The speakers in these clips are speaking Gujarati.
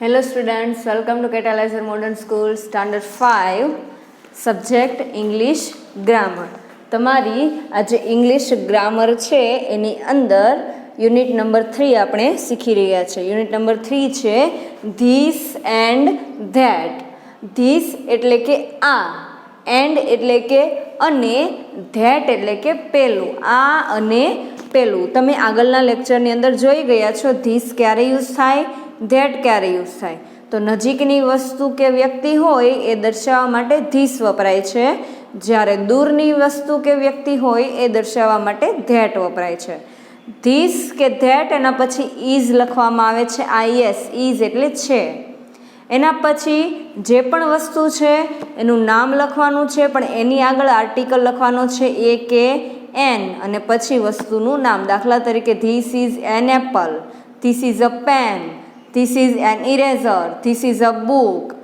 Hello students, welcome to Catalyzer Modern School Standard 5 Subject English Grammar. તમારી આ જે ઇંગ્લિશ ગ્રામર છે એની અંદર યુનિટ નંબર 3 આપણે શીખી રહ્યા છે. યુનિટ નંબર 3 છે ધીસ એન્ડ ધેટ. ધીસ એટલે કે આ, એન્ડ એટલે કે અને, ધેટ એટલે કે પેલું. આ અને પેલું તમે આગળના લેક્ચરની અંદર જોઈ ગયા છો. ધીસ ક્યારે યુઝ થાય, ધેટ ક્યારે યુઝ થાય. તો નજીકની વસ્તુ કે વ્યક્તિ હોય એ દર્શાવવા માટે ધીસ વપરાય છે, જ્યારે દૂરની વસ્તુ કે વ્યક્તિ હોય એ દર્શાવવા માટે ધેટ વપરાય છે. ધીસ કે ધેટ એના પછી ઇઝ લખવામાં આવે છે. IS, ઇઝ એટલે છે. એના પછી જે પણ વસ્તુ છે એનું નામ લખવાનું છે, પણ એની આગળ આર્ટિકલ લખવાનો છે એ કે એન, અને પછી વસ્તુનું નામ. દાખલા તરીકે this is an apple, this is a pen, this is an eraser, this is a book,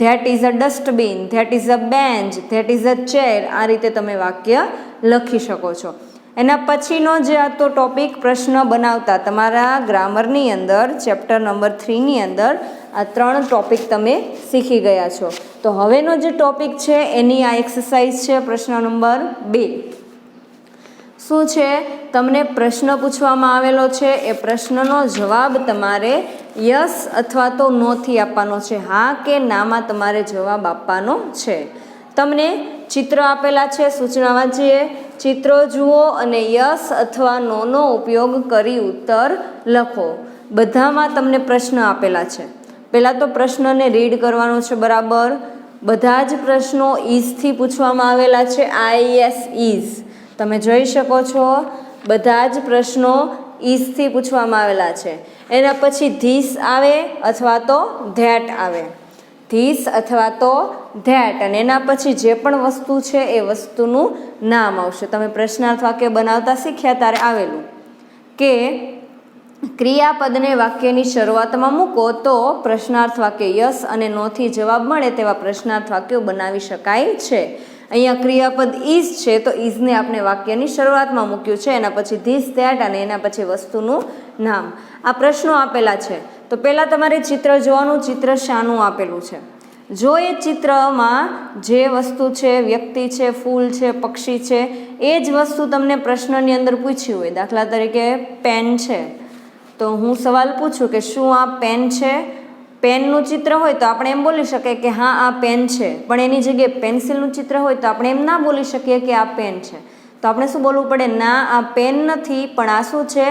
that is a dustbin, that is a bench, that is a chair. આ રીતે તમે વાક્ય લખી શકો છો. એના પછીનો જે આ તો ટોપિક પ્રશ્ન બનાવતા તમારા ગ્રામરની અંદર ચેપ્ટર નંબર 3ની અંદર આ 3 ટોપિક તમે શીખી ગયા છો. તો હવેનો જે ટોપિક છે એની આ એક્સરસાઇઝ છે પ્રશ્ન નંબર 2. શું છે, તમને પ્રશ્ન પૂછવામાં આવેલો છે, એ પ્રશ્નનો જવાબ તમારે યસ અથવા તો નોથી આપવાનો છે. હા કે નામાં તમારે જવાબ આપવાનો છે. તમને ચિત્ર આપેલા છે, સૂચના વાંચીએ. ચિત્રો જુઓ અને યસ અથવા નોનો ઉપયોગ કરી ઉત્તર લખો. બધામાં તમને પ્રશ્ન આપેલા છે. પહેલાં તો પ્રશ્નને રીડ કરવાનો છે બરાબર. બધા જ પ્રશ્નો ઇઝથી પૂછવામાં આવેલા છે. IS, ઇઝ તમે જોઈ શકો છો. બધા જ પ્રશ્નો ઇઝથી પૂછવામાં આવેલા છે. એના પછી ધીસ આવે અથવા તો ધેટ આવે. ધીસ અથવા તો ધેટ, અને એના પછી જે પણ વસ્તુ છે એ વસ્તુનું નામ આવશે. તમે પ્રશ્નાર્થ વાક્ય બનાવતા શીખ્યા ત્યારે આવેલું કે ક્રિયાપદને વાક્યની શરૂઆતમાં મૂકો તો પ્રશ્નાર્થ વાક્ય યસ અને નોથી જવાબ મળે તેવા પ્રશ્નાર્થ વાક્યો બનાવી શકાય છે. અહીંયા ક્રિયાપદ ઇઝ છે તો ઇઝને આપણે વાક્યની શરૂઆતમાં મૂક્યું છે. એના પછી ધીસ, ધેટ અને એના પછી વસ્તુનું નામ. આ પ્રશ્નો આપેલા છે. તો પહેલાં તમારે ચિત્ર જોવાનું. ચિત્ર શાનું આપેલું છે? જો એ ચિત્રમાં જે વસ્તુ છે, વ્યક્તિ છે, ફૂલ છે, પક્ષી છે, એ જ વસ્તુ તમને પ્રશ્નની અંદર પૂછ્યું હોય. દાખલા તરીકે પેન છે, તો હું સવાલ પૂછું કે શું આ પેન છે? પેનનું ચિત્ર હોય તો આપણે એમ બોલી શકીએ કે હા આ પેન છે, પણ એની જગ્યાએ પેન્સિલનું ચિત્ર હોય તો આપણે એમ ના બોલી શકીએ કે આ પેન છે. તો આપણે શું બોલવું પડે? ના, આ પેન નથી, પણ આ શું છે?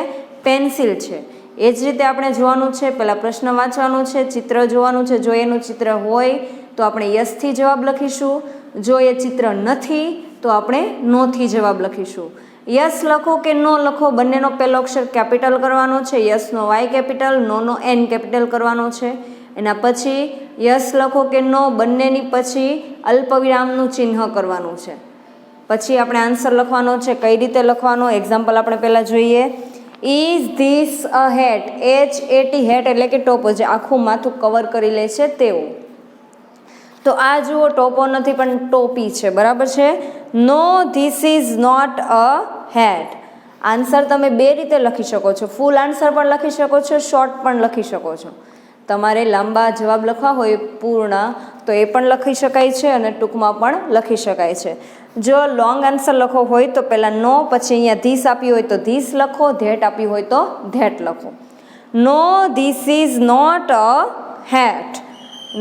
પેન્સિલ છે. એ જ રીતે આપણે જોવાનું છે. પહેલાં પ્રશ્ન વાંચવાનો છે, ચિત્ર જોવાનું છે. જો એનું ચિત્ર હોય તો આપણે યસથી જવાબ લખીશું. જો એ ચિત્ર નથી તો આપણે નોથી જવાબ લખીશું. યસ લખો કે નો લખો, બંનેનો પહેલો અક્ષર કેપિટલ કરવાનો છે. યસનો Y કેપિટલ, નોનો N કેપિટલ કરવાનો છે. એના પછી યસ લખો કે નો, બંનેની પછી અલ્પવિરામનું ચિહ્ન કરવાનું છે. પછી આપણે આન્સર લખવાનો છે. કઈ રીતે લખવાનો? એક્ઝામ્પલ આપણે પહેલાં જોઈએ. Is this a hat? HAT, hat એટલે કે ટોપો, જે આખું માથું કવર કરી લે છે તેવું. તો આ જુઓ ટોપો નથી પણ ટોપી છે, બરાબર છે. No, this is not a hat. Answer તમે બે રીતે લખી શકો છો. ફૂલ આન્સર પણ લખી શકો છો, શોર્ટ પણ લખી શકો છો. તમારે લાંબા જવાબ લખવા હોય પૂર્ણ તો એ પણ લખી શકાય છે અને ટૂંકમાં પણ લખી શકાય છે. જો લોંગ આન્સર લખવો હોય તો પહેલાં નો, પછી અહીંયા ધીસ આપ્યું હોય તો ધીસ લખો, ધેટ આપ્યું હોય તો ધેટ લખો. No, this is not a hat.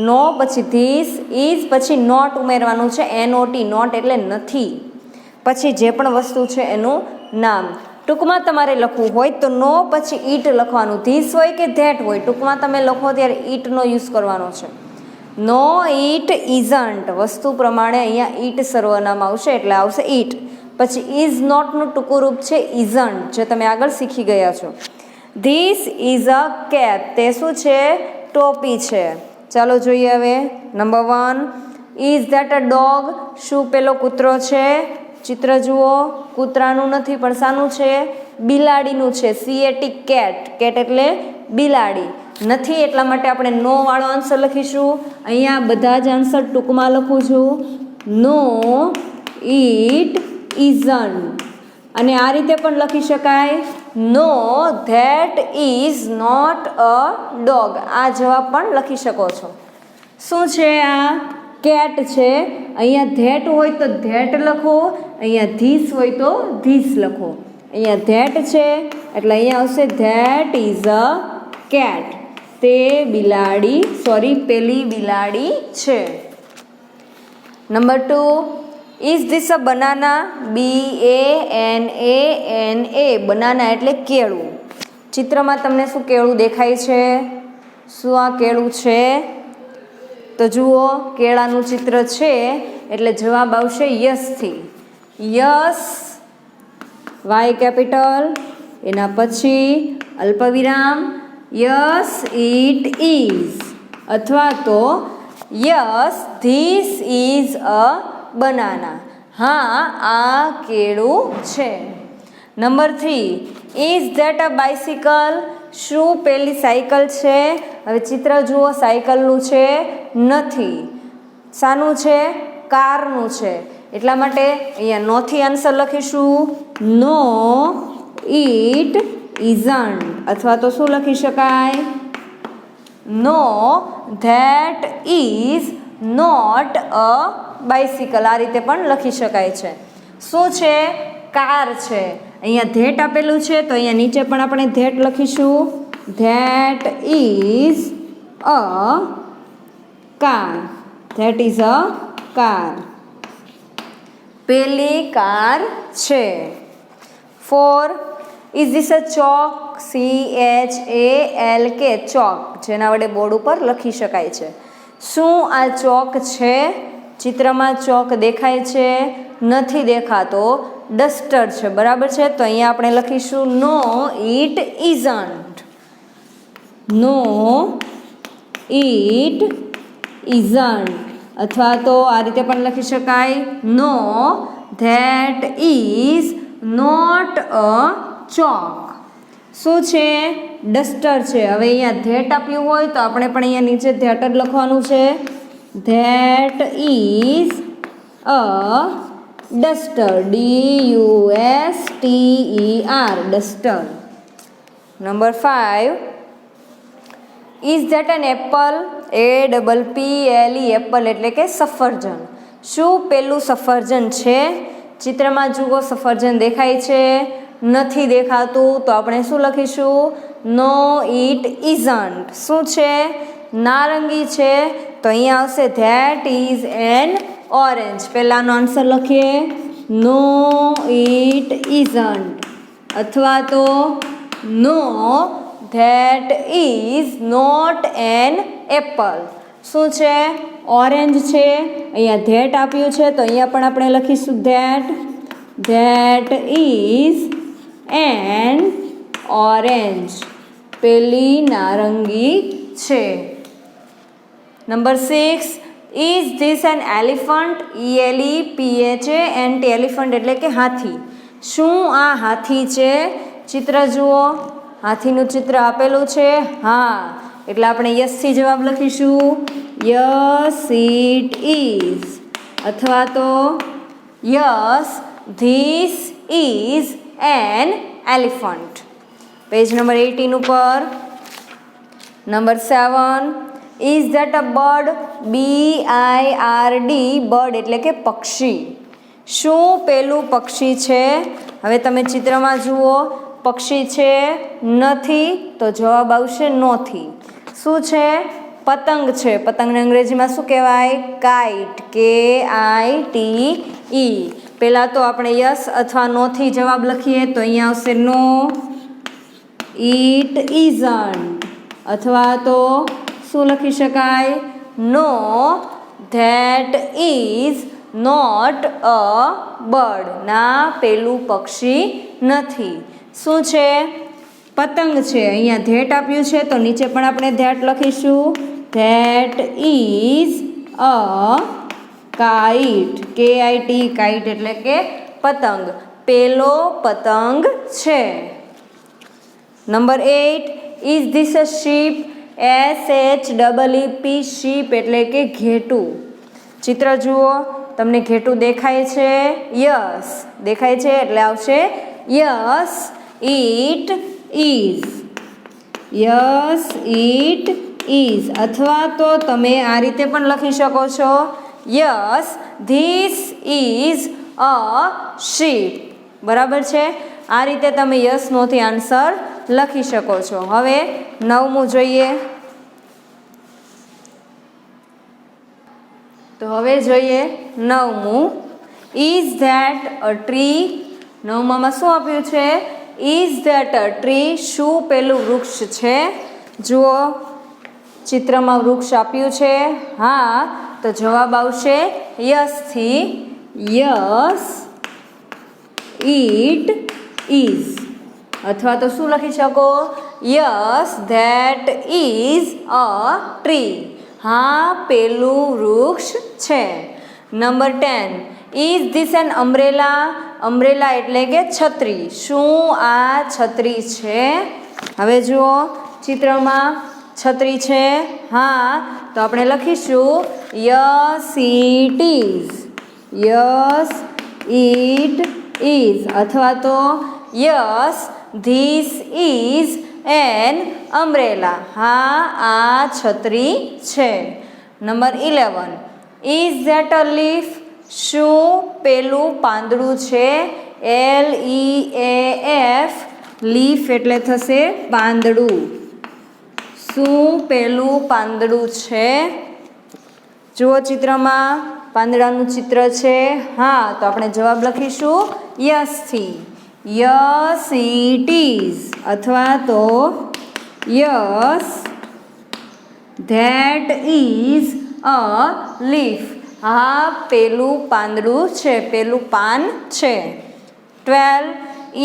No પછી ધીસ, ઇઝ પછી નોટ ઉમેરવાનું છે. NOT, નોટ એટલે નથી. પછી જે પણ વસ્તુ છે એનું નામ. ટૂંકમાં તમારે લખવું હોય તો નો પછી ઈટ લખવાનું. ધીસ હોય કે ધેટ હોય, ટૂંકમાં તમે લખો ત્યારે ઈટનો યુઝ કરવાનો છે. નો, ઈટ, ઇઝન્ટ. વસ્તુ પ્રમાણે અહીંયા ઈટ સર્વનામ આવશે એટલે આવશે ઈટ. પછી ઇઝ નોટનું ટૂંકું રૂપ છે ઇઝન્ટ, જે તમે આગળ શીખી ગયા છો. This is a cap. તે શું છે? ટોપી છે. ચાલો જોઈએ હવે number 1. Is that a dog? શું પેલો કૂતરો છે? ચિત્ર જુઓ. કૂતરાનું નથી પણ શાનું છે? બિલાડીનું છે. CAT, cat. કેટ એટલે બિલાડી. નથી એટલા માટે આપણે નો વાળો આન્સર લખીશું. અહીંયા બધા જ આન્સર ટૂંકમાં લખું છું. No, it, isn't. અને આ રીતે પણ લખી શકાય. No that is not a dog. આ જવાબ પણ લખી શકો છો. શું છે આ? કેટ છે. અહીંયા ધેટ હોય તો ધેટ લખો, અહીંયા ધીસ હોય તો ધીસ લખો. અહીંયા ધેટ છે એટલે અહીંયા આવશે ધેટ ઇઝ અ કેટ. તે બિલાડી પેલી બિલાડી છે. Number 2, is this a banana? BANANA. Banana એટલે કેળું. ચિત્રમાં તમને શું કેળું દેખાય છે? શું આ કેળું છે? તો જુઓ, કેળાનું ચિત્ર છે એટલે જવાબ આવશે યસથી. યસ, વાય કેપિટલ, એના પછી અલ્પવિરામ, યસ ઇટ ઇઝ, અથવા તો yes this is a banana. હા, આ કેળું છે. Number 3, is that a bicycle? શું પેલી સાયકલ છે? હવે ચિત્ર જુઓ, સાયકલનું છે નથી. શાનું છે? કારનું છે. એટલા માટે અહીંયા નોથી આન્સર લખીશું. નો ઇટ ઇઝન્ટ, અથવા તો શું લખી શકાય? No that is not a bicycle. આ રીતે પણ લખી શકાય છે. શું છે? કાર છે. અહીંયા ધેટ આપેલું છે તો અહીંયા નીચે પણ આપણે ધેટ લખીશું. That is a car. That is a car. પેલી કાર છે. 4, is this a chalk? CHALK, chalk, જેના વડે બોર્ડ ઉપર લખી શકાય છે. શું આ ચોક છે? ચિત્રમાં ચોક દેખાય છે? નથી દેખાતો. ડસ્ટર છે, બરાબર છે. તો અહીંયા આપણે લખીશું no it isn't. No it isn't, અથવા તો આ રીતે પણ લખી શકાય. No that is not a chalk. શું છે? ડસ્ટર છે. હવે અહીંયા ધેટ આપ્યું હોય તો આપણે પણ અહીંયા નીચે ધેટ જ લખવાનું છે. That is a duster. DUSTER, duster. Number 5, is that an apple? APPLE, Apple એટલે કે સફરજન. શું પેલું સફરજન છે? ચિત્રમાં જુઓ, સફરજન દેખાય છે? નથી દેખાતું. તો આપણે શું લખીશું? No it isn't. શું છે? નારંગી છે. તો અહીંયા આવશે ધેટ ઇઝ એન ઓરેન્જ. પહેલાનો આન્સર લખીએ. નો ઇટ ઇઝન્ટ, અથવા તો no that is not an apple. શું છે? ઓરેન્જ છે. અહીંયા ધેટ આપ્યું છે તો અહીંયા પણ આપણે લખીશું that. That is an orange. પેલી નારંગી છે. Number 6, is this an elephant? ELEPHANT, elephant એટલે કે હાથી. શું આ હાથી છે? ચિત્ર જુઓ, હાથીનું ચિત્ર આપેલું છે. હા, એટલે આપણે યસથી જવાબ લખીશું. યસ ઇટ ઇઝ, અથવા તો yes this is an elephant. Page number 18 ઉપર. Number 7, is that a bird? BIRD, bird એટલે કે પક્ષી. શું પેલું પક્ષી છે? હવે તમે ચિત્રમાં જુઓ, પક્ષી છે? નથી. તો જવાબ આવશે નોથી. શું છે? પતંગ છે. પતંગને અંગ્રેજીમાં શું કહેવાય? કાઇટ. KITE. પહેલાં તો આપણે યસ અથવા નોથી જવાબ લખીએ તો અહીંયા આવશે નો ઇટ ઇઝન્ટ, અથવા તો શું લખી શકાય? No that is not a bird. ના, પેલું પક્ષી નથી. શું છે? પતંગ છે. અહીંયા ધેટ આપ્યું છે તો નીચે પણ આપણે ધેટ લખીશું. That is a kite. KIT, kite એટલે કે પતંગ. પેલો પતંગ છે. Number 8, is this a sheep? SHEEP, sheep એટલે કે ઘેટું. ચિત્ર જુઓ, તમને ઘેટું દેખાય છે? યસ દેખાય છે એટલે આવશે yes it is. Yes it is. અથવા તો તમે આ રીતે પણ લખી શકો છો, yes this is a sheep. બરાબર છે. આ રીતે તમે યસ નોથી આન્સર લખી શકો છો. હવે 9મું જોઈએ. તો હવે જોઈએ 9મું. Is that a tree. 9માં શું આપ્યું છે? Is that a tree. શું પેલું વૃક્ષ છે? જુઓ ચિત્રમાં વૃક્ષ આપ્યું છે. હા, તો જવાબ આવશે યસથી. Yes it is. અથવા તો શું લખી શકો? Yes that is a tree. હા, પેલું વૃક્ષ છે. Number 10. Is this an umbrella. Umbrella એટલે કે છત્રી. શું આ છત્રી છે? હવે જુઓ ચિત્રમાં છત્રી છે. હા, તો આપણે લખીશું yes it is. Yes it is. અથવા તો yes this is an umbrella. હા, આ છત્રી છે. Number 11. Is that a leaf. શું પેલું પાંદડું છે? LEAF. લીફ એટલે થશે પાંદડું. શું પેલું પાંદડું છે? જુઓ ચિત્રમાં પાંદડાનું ચિત્ર છે. હા, તો આપણે જવાબ લખીશું યસથી. Yes it is. અથવા તો yes that is a leaf. હા, પેલું પાંદડું છે, પેલું પાન છે. 12.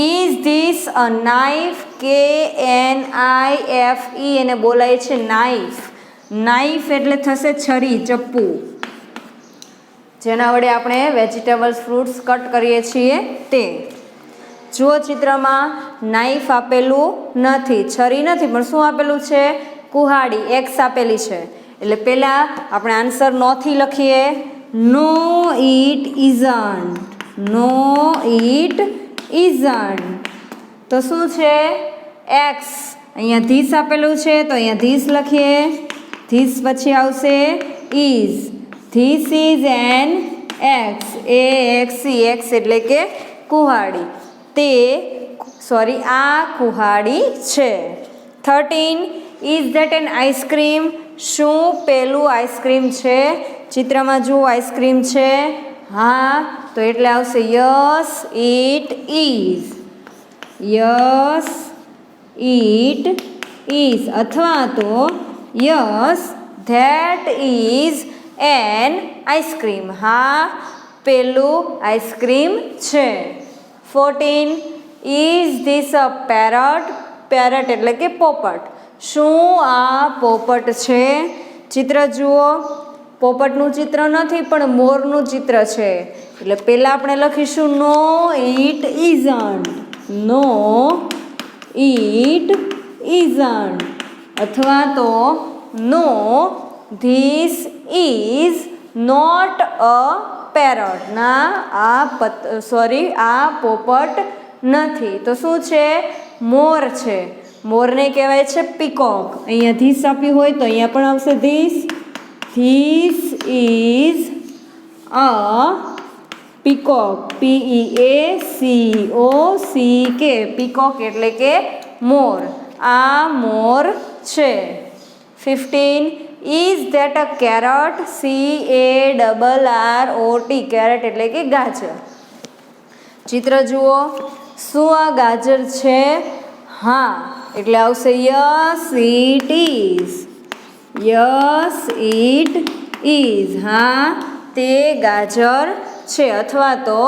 Is this a knife. KNIFE એને બોલાય છે નાઇફ. નાઇફ એટલે થશે છરી, ચપ્પુ, જેના વડે આપણે વેજીટેબલ્સ ફ્રૂટ્સ કટ કરીએ છીએ તે. જુઓ ચિત્રમાં નાઇફ આપેલું નથી, છરી નથી, પણ શું આપેલું છે? કુહાડી, એક્સ આપેલી છે. એટલે પહેલાં આપણે આન્સર નોથી લખીએ. No it isn't. No it isn't. તો શું છે? એક્સ. અહીંયા ધીસ આપેલું છે, તો અહીંયા ધીસ લખીએ. ધીસ પછી આવશે is. This is an axe. AXE. Axe એટલે કે કુહાડી. આ કુહાડી છે. 13. Is that an ice cream. શું પેલું આઈસ્ક્રીમ છે? ચિત્રમાં જુઓ આઈસ્ક્રીમ છે. હા, તો એટલે આવશે yes it is. Yes it is. અથવા તો yes that is N ice cream. હા, પેલું આઈસ્ક્રીમ છે. 14. Is this a parrot. Parrot એટલે કે પોપટ. શું આ પોપટ છે? ચિત્ર જુઓ. પોપટનું ચિત્ર નથી, પણ મોરનું ચિત્ર છે. એટલે પહેલાં આપણે લખીશું no it isn't. No it isn't. અથવા તો no this is not a parrot. ના, આ પોપટ નથી. તો શું છે? મોર છે. મોરને કહેવાય છે પીકોક. અહીંયા ધીસ આપ્યું હોય તો અહીંયા પણ આવશે this. This is a peacock. PEACOCK. Peacock એટલે કે મોર. આ મોર છે. 15. Is that a carrot. CARROT. Carrot એટલે કે ગાજર. ચિત્ર જુઓ. શું આ ગાજર છે? હા, એટલે આવશે yes it is. Yes it is. હા, તે ગાજર છે. અથવા તો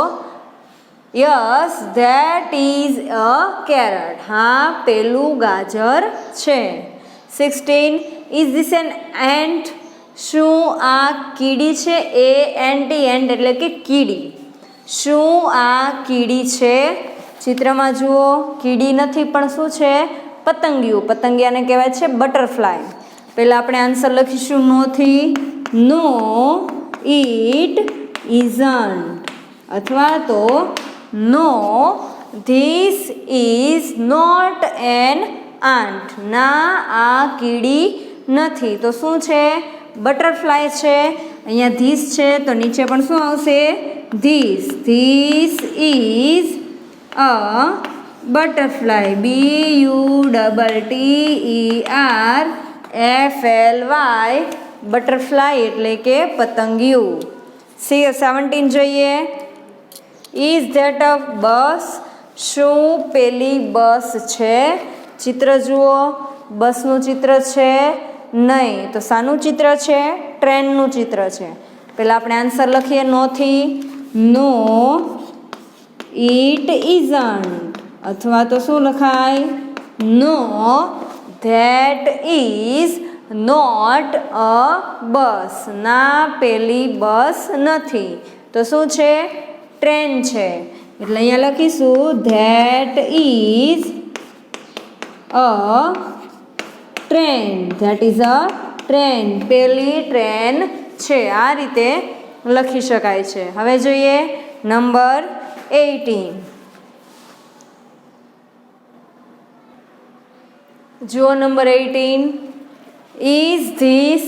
yes that is a carrot. હા, પેલું ગાજર છે. 16. Is this an ant. શું આ કીડી છે? ANT. એન્ટ એટલે કે કીડી. શું આ કીડી છે? ચિત્રમાં જુઓ કીડી નથી, પણ શું છે? પતંગિયું. પતંગિયાને કહેવાય છે બટરફ્લાય. પહેલાં આપણે આન્સર લખીશું નોથી. નો ઇટ ઇઝન્ટ. અથવા તો no this is not an ant. ના, આ કીડી નથી. તો શું છે? બટરફ્લાય છે. અહીંયા ધીસ છે તો નીચે પણ શું આવશે? This. This is a butterfly. BUTTERFLY. Butterfly એટલે કે પતંગિયું. 17 જોઈએ. ઇઝ ધેટ અ બસ? શું પેલી બસ છે? ચિત્ર જુઓ. બસનું ચિત્ર છે નહીં. તો શાનું ચિત્ર છે? ટ્રેનનું ચિત્ર છે. પહેલાં આપણે આન્સર લખીએ નોથી. નો ઇટ ઇઝન્ટ. અથવા તો શું લખાય? નો ધેટ ઇઝ નોટ અ બસ. ના, પેલી બસ નથી. તો શું છે? ટ્રેન છે. એટલે અહીંયા લખીશું that is a train. That is a train. પેલી ટ્રેન છે. આ રીતે લખી શકાય છે. હવે જોઈએ નંબર 18. જુઓ number 18. Is this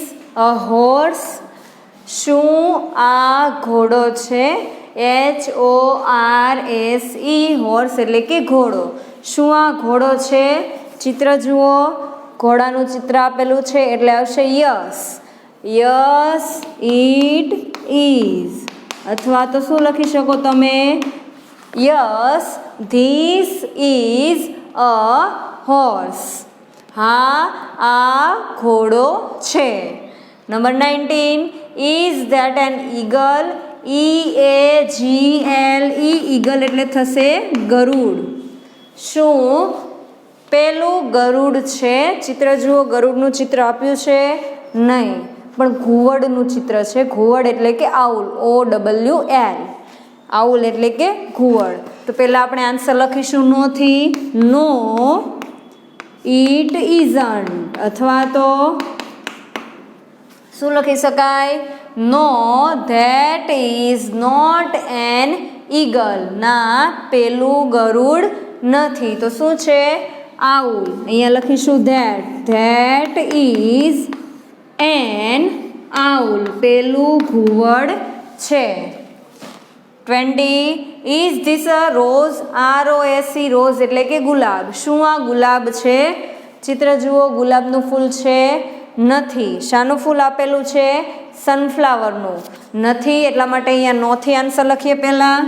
a horse? શું આ ઘોડો છે? HORSE. હોર્સ એટલે કે ઘોડો. શું આ ઘોડો છે? ચિત્ર જુઓ. ઘોડાનું ચિત્ર આપેલું છે એટલે આવશે યસ. Yes it is. અથવા તો શું લખી શકો તમે? Yes this is a horse. હા, આ ઘોડો છે. Number 19. Is that N eagle? EAGLE. Eagle એટલે થશે ગરુડ. શું પેલું ગરુડ છે? ચિત્ર જુઓ. ગરુડનું ચિત્ર આપ્યું છે નહીં, પણ ઘુવડનું ચિત્ર છે. ઘુવડ એટલે કે આઉલ. OWL. આઉલ એટલે કે ઘુવડ. તો પહેલાં આપણે આન્સર લખીશું નોથી. નો ઇટ ઇઝન્ટ. અથવા તો શું લખી શકાય? No that is not an eagle. ના, પેલું ગરુડ નથી. તો શું છે? આઉલ. અહીંયા લખીશું that. That is N owl. પેલું ઘુવડ છે. 20. Is this a rose? ROSE. Rose એટલે કે ગુલાબ. શું આ ગુલાબ છે? ચિત્ર જુઓ. ગુલાબનું ફૂલ છે નથી. શાનું ફૂલ આપેલું છે? સનફ્લાવરનું. નથી એટલા માટે અહીંયા નોથી આન્સર લખીએ. પહેલાં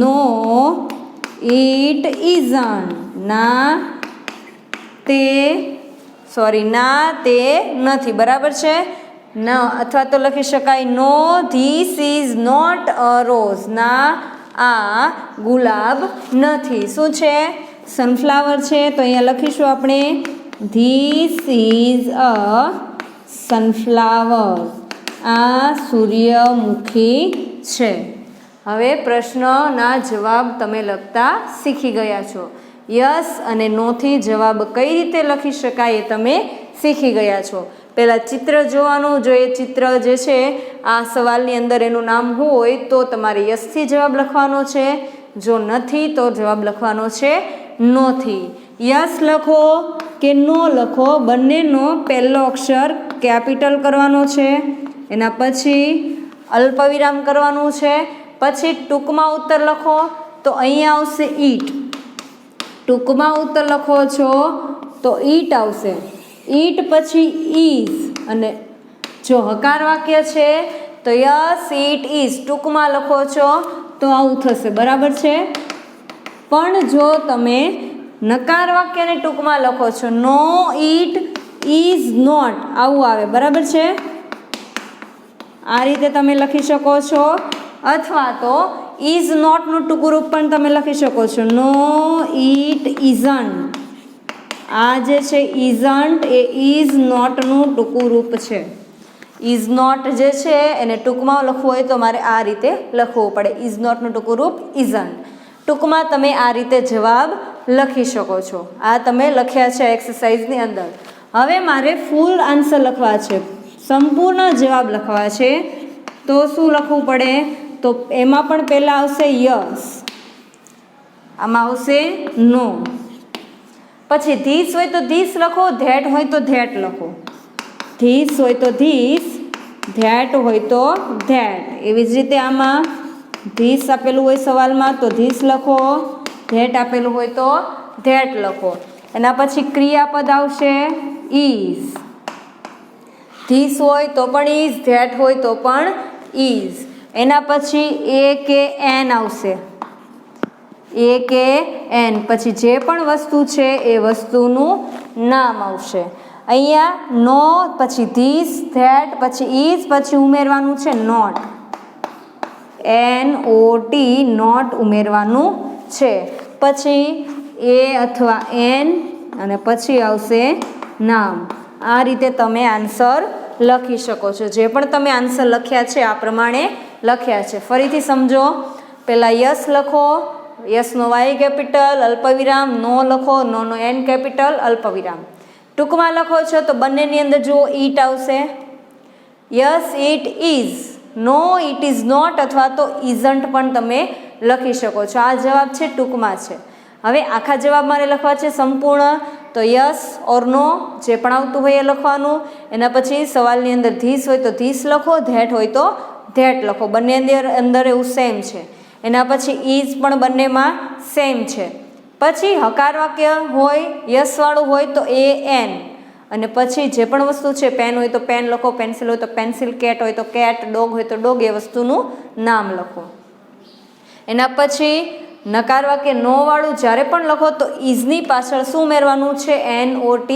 નો ઇટ ઇઝન્ટ. ના, તે નથી. બરાબર છે. ન અથવા તો લખી શકાય no this is not a rose. ના, આ ગુલાબ નથી. શું છે? સનફ્લાવર છે. તો અહીંયા લખીશું આપણે ધીસ ઇઝ અ સનફ્લાવર. આ સૂર્યમુખી છે. હવે પ્રશ્નના જવાબ તમે લખતા શીખી ગયા છો. યસ અને નોથી જવાબ કઈ રીતે લખી શકાય એ તમે શીખી ગયા છો. પહેલાં ચિત્ર જોવાનું. જો એ ચિત્ર જે છે આ સવાલની અંદર એનું નામ હોય તો તમારે યસથી જવાબ લખવાનો છે. જો નથી તો જવાબ લખવાનો છે નોથી. યસ લખો કે નો લખો, બંનેનો પહેલો અક્ષર કેપિટલ કરવાનો છે. એના પછી અલ્પવિરામ કરવાનું છે. પછી ટૂંકમાં ઉત્તર લખો તો અહીંયા આવશે ઈટ. ટૂંકમાં ઉત્તર લખો છો તો ઈટ આવશે. ઈટ પછી ઇઝ. અને જો હકાર વાક્ય છે તો યસ ઇટ ઇઝ. ટૂંકમાં લખો છો તો આવું થશે. બરાબર છે. પણ જો તમે નકાર વાક્યને ટૂંકમાં લખો છો, નો ઇટ ઇઝ નોટ, આવું આવે. બરાબર છે. આ રીતે તમે લખી શકો છો. અથવા તો ઇઝ નોટનું ટૂંકું રૂપ પણ તમે લખી શકો છો. નો ઇટ ઇઝન્ટ. આ જે છે ઇઝન્ટ એ ઇઝ નોટનું ટૂંકું રૂપ છે. ઇઝ નોટ જે છે એને ટૂંકમાં લખવું હોય તો મારે આ રીતે લખવું પડે. ઇઝ નોટનું ટૂંકું રૂપ ઇઝન્ટ. ટૂંકમાં તમે આ રીતે જવાબ લખી શકો છો. આ તમે લખ્યા છે એક્સરસાઇઝની અંદર. હવે મારે ફૂલ આન્સર લખવા છે, સંપૂર્ણ જવાબ લખવા છે. તો શું લખવું પડે? તો એમાં પણ પહેલાં આવશે યસ. આમાં આવશે નો. પછી ધીસ હોય તો ધીસ લખો, ધેટ હોય તો ધેટ લખો. ધીસ હોય તો ધીસ, ધેટ હોય તો ધેટ. એવી જ રીતે આમાં ધીસ આપેલું હોય સવાલમાં તો ધીસ લખો, ધેટ આપેલું હોય તો ધેટ લખો. એના પછી ક્રિયાપદ આવશે ઇઝ. ધીસ હોય તો પણ ઇઝ, ધેટ હોય તો પણ ઇઝ. એના પછી એ કે એન આવશે. એ કે એન પછી જે પણ વસ્તુ છે એ વસ્તુનું નામ આવશે. અહીંયા નો પછી ધીસ, ધેટ પછી ઇઝ પછી ઉમેરવાનું છે નોટ. NOT નોટ ઉમેરવાનું છે. પછી એ અથવા એન અને પછી આવશે નામ. આ રીતે તમે આન્સર લખી શકો છો. જે પણ તમે આન્સર લખ્યા છે આ પ્રમાણે લખ્યા છે. ફરીથી સમજો. પહેલાં યસ લખો, યસનો વાય કેપિટલ અલ્પવિરામ, નો લખો, નોનો એન કેપિટલ અલ્પવિરામ. ટૂંકમાં લખો છો તો બંનેની અંદર જુઓ ઈટ આવશે. Yes it is, no it is not અથવા તો ઇઝન્ટ પણ તમે લખી શકો છો. આ જવાબ છે ટૂંકમાં છે. હવે આખા જવાબ મારે લખવા છે સંપૂર્ણ તો યસ ઓર નો જે પણ આવતું હોય એ લખવાનું. એના પછી સવાલની અંદર ધીસ હોય તો ધીસ લખો, ધેટ હોય તો ધેટ લખો. બંને અંદર એવું સેમ છે. એના પછી ઇઝ પણ બંનેમાં સેમ છે. પછી હકાર વાક્ય હોય, યસવાળું હોય તો એ એન અને પછી જે પણ વસ્તુ છે પેન હોય તો પેન લખો, પેન્સિલ હોય તો પેન્સિલ, કેટ હોય તો કેટ, ડોગ હોય તો ડોગ, એ વસ્તુનું નામ લખો. એના પછી નકાર વાક્ય નો વાળું જ્યારે પણ લખો તો ઇઝની પાછળ શું ઉમેરવાનું છે? NOT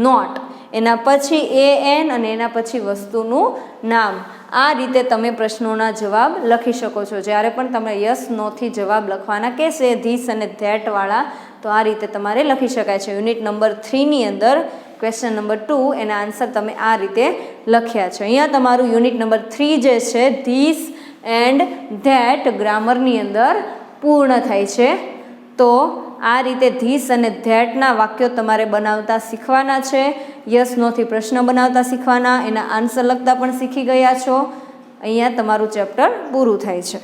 not. એના પછી એ એન અને એના પછી વસ્તુનું નામ. આ રીતે તમે પ્રશ્નોના જવાબ લખી શકો છો. જ્યારે પણ તમે યસ નોથી જવાબ લખવાના કહેશે ધીસ અને ધેટ વાળા તો આ રીતે તમારે લખી શકાય છે. યુનિટ નંબર 3ની અંદર ક્વેશ્ચન નંબર 2 એના આન્સર તમે આ રીતે લખ્યા છે. અહીંયા તમારું યુનિટ નંબર 3 જે છે ધીસ એન્ડ ધેટ ગ્રામરની અંદર પૂર્ણ થાય છે. તો આ રીતે ધીસ અને ધેટના વાક્યો તમારે બનાવતા શીખવાના છે. યસ નોથી પ્રશ્ન બનાવતા શીખવાના, એના આન્સર લખતા પણ શીખી ગયા છો. અહીંયા તમારું ચેપ્ટર પૂરું થાય છે.